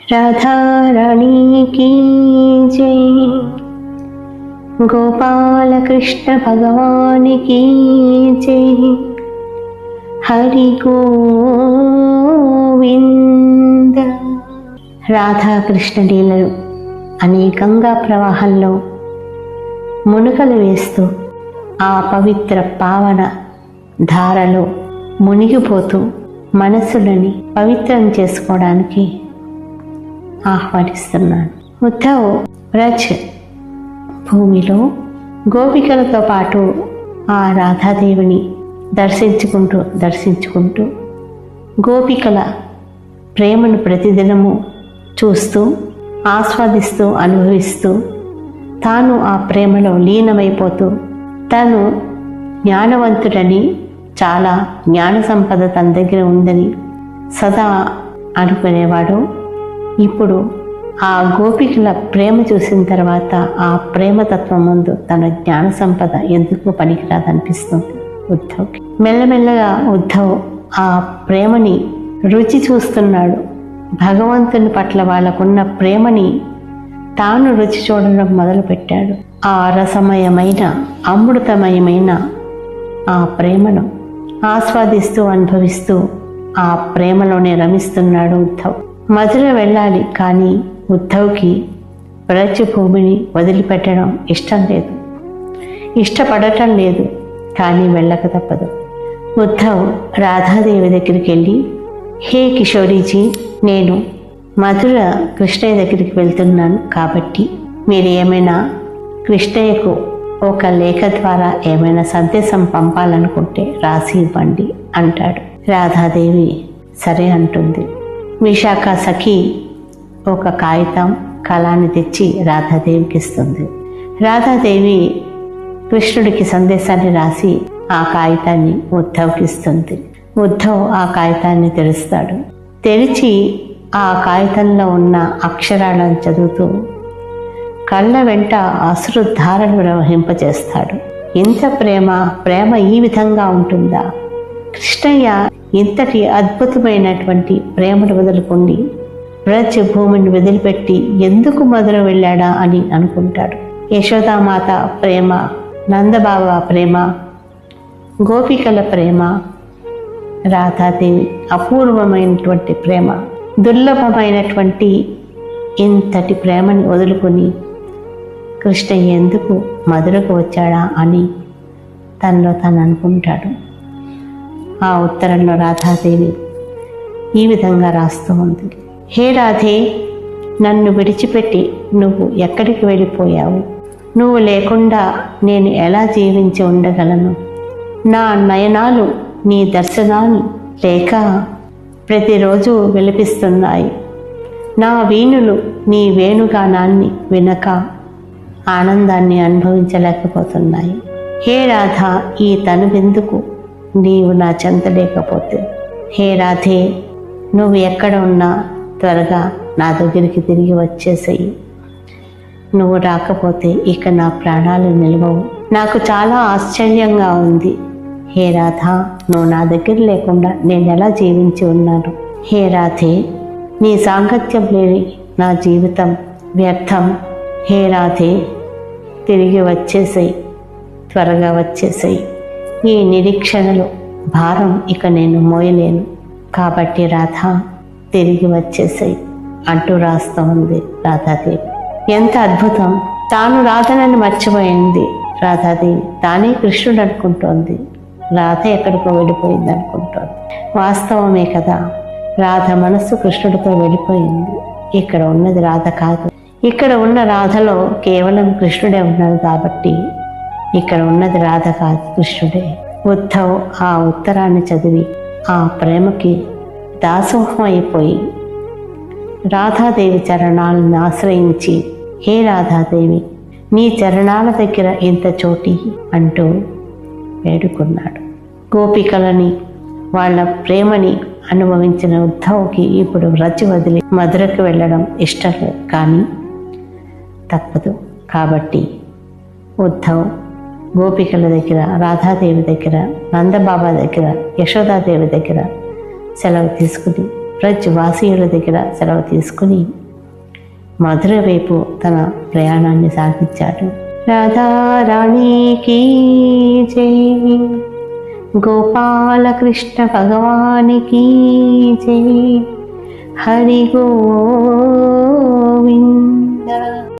राधा रानी की जय, गोपाल कृष्ण भगवान की जय, हरि गोविंद. రాధాకృష్ణ లీలలు అనేకంగా ప్రవాహంలో మునుకలు వేస్తూ ఆ పవిత్ర పావన ధారలో మునిగిపోతూ మనసులని పవిత్రం చేసుకోవడానికి ఆహ్వానిస్తున్నాను. ఉద్ధవ్ వ్రజ్ భూమిలో గోపికలతో పాటు ఆ రాధాదేవిని దర్శించుకుంటూ గోపికల ప్రేమను ప్రతిదినము చూస్తూ ఆస్వాదిస్తూ అనుభవిస్తూ తాను ఆ ప్రేమలో లీనమైపోతూ తాను జ్ఞానవంతుడని, చాలా జ్ఞాన సంపద తన దగ్గర ఉందని సదా అనుకునేవాడు. ఇప్పుడు ఆ గోపికల ప్రేమ చూసిన తర్వాత ఆ ప్రేమతత్వం ముందు తన జ్ఞాన సంపద ఎందుకు పనికిరాదనిపిస్తుంది ఉద్ధవ్కి. మెల్లమెల్లగా ఉద్ధవ్ ఆ ప్రేమని రుచి చూస్తున్నాడు. భగవంతుని పట్ల వాళ్ళకున్న ప్రేమని తాను రుచి చూడడం మొదలుపెట్టాడు. ఆ రసమయమైన అమృతమయమైన ఆ ప్రేమను ఆస్వాదిస్తూ అనుభవిస్తూ ఆ ప్రేమలోనే రమిస్తున్నాడు ఉద్ధవ్. మధుర వెళ్ళాలి, కానీ ఉద్ధవ్కి వ్రజ్ భూమిని వదిలిపెట్టడం ఇష్టపడటం లేదు. కానీ వెళ్ళక తప్పదు. ఉద్ధవ్ రాధాదేవి దగ్గరికి వెళ్ళి, హే కిషోరీజీ, నేను మధుర కృష్ణయ్య దగ్గరికి వెళ్తున్నాను, కాబట్టి మీరు ఏమైనా కృష్ణయ్యకు ఒక లేఖ ద్వారా ఏమైనా సందేశం పంపాలనుకుంటే రాసి ఇవ్వండి అంటాడు. రాధాదేవి సరే అంటుంది. విశాఖ సఖి ఒక కాగితం కళాన్ని తెచ్చి రాధాదేవికి ఇస్తుంది. రాధాదేవి కృష్ణుడికి సందేశాన్ని రాసి ఆ కాగితాన్ని ఉద్ధవ్కి ఇస్తుంది. ఉద్ధవ్ ఆ కాగితాన్ని తెరుస్తాడు. తెరిచి ఆ కాగితంలో ఉన్న అక్షరాలను చదువుతూ కళ్ళ వెంట అశ్రుధారలు ప్రవహింపచేస్తాడు. ఇంత ప్రేమ ఈ విధంగా ఉంటుందా? కృష్ణయ్య ఇంతటి అద్భుతమైనటువంటి ప్రేమను వదులుకుండి వ్రజ్ భూమిని వదిలిపెట్టి ఎందుకు మొదలు వెళ్ళాడా అని అనుకుంటాడు. యశోదామాత ప్రేమ, నందబాబా ప్రేమ, గోపికల ప్రేమ, రాధాదేవి అపూర్వమైనటువంటి ప్రేమ, దుర్లభమైనటువంటి ఇంతటి ప్రేమని వదులుకొని కృష్ణయ్య ఎందుకు మధురకు వచ్చాడా అని తనలో తను అనుకుంటాడు. ఆ ఉత్తరంలో రాధాదేవి ఈ విధంగా రాస్తూ ఉంది. హే రాధే, నన్ను విడిచిపెట్టి నువ్వు ఎక్కడికి వెళ్ళిపోయావు? నువ్వు లేకుండా నేను ఎలా జీవించి ఉండగలను? నా నయనాలు నీ దర్శనాన్ని లేక ప్రతిరోజు విలపిస్తున్నాయి. నా వీణులు నీ వేణుగానాన్ని వినక ఆనందాన్ని అనుభవించలేకపోతున్నాయి. హే రాధ, ఈ తనువెందుకు నీవు నా చెంత లేకపోతే? హే రాధే, నువ్వు ఎక్కడ ఉన్నా త్వరగా నా దగ్గరికి తిరిగి వచ్చేసేయి. నువ్వు రాకపోతే ఇక నా ప్రాణాలు నిలవవు. నాకు చాలా ఆశ్చర్యంగా ఉంది. హే రాధ, నువ్వు నా దగ్గర లేకుండా నేను ఎలా జీవించి ఉన్నాను? హే రాధే, నీ సాంగత్యం లేని నా జీవితం వ్యర్థం. హే రాధే, తిరిగి వచ్చేసేయి, త్వరగా వచ్చేసేయి. ఈ నిరీక్షణలో భారం ఇక నేను మోయలేను. కాబట్టి రాధ, తిరిగి వచ్చేసేయి అంటూ రాస్తూ ఉంది రాధాదేవి. ఎంత అద్భుతం! తాను రాధనని మర్చిపోయింది రాధాదేవి. తానే కృష్ణుడు అనుకుంటోంది. రాధ ఎక్కడికో వెళ్ళిపోయింది అనుకుంటోంది. వాస్తవమే కదా, రాధ మనస్సు కృష్ణుడితో వెళ్ళిపోయింది. ఇక్కడ ఉన్నది రాధ కాదు. ఇక్కడ ఉన్న రాధలో కేవలం కృష్ణుడే ఉన్నాడు. కాబట్టి ఇక్కడ ఉన్నది రాధ కాదు, కృష్ణుడే. ఉద్ధవ్ ఆ ఉత్తరాన్ని చదివి ఆ ప్రేమకి దాసోహం అయిపోయి రాధాదేవి చరణాలను ఆశ్రయించి, హే రాధాదేవి, నీ చరణాల దగ్గర ఇంత చోటి అంటూ వేడుకున్నాడు. గోపికలని వాళ్ళ ప్రేమని అనుభవించిన ఉద్ధవ్కి ఇప్పుడు వ్రజ్ వదిలి మధురకు వెళ్ళడం ఇష్టం లేదు. కానీ తప్పదు. కాబట్టి ఉద్ధవ్ గోపికల దగ్గర, రాధాదేవి దగ్గర, నందబాబా దగ్గర, యశోదాదేవి దగ్గర సెలవు తీసుకుని బ్రజ్వాసీయుల దగ్గర సెలవు తీసుకుని మధుర వైపు తన ప్రయాణాన్ని సాగించాడు. రాధారాణికి జై, గోపాలకృష్ణ భగవానికి జై, హరి గోవింద్.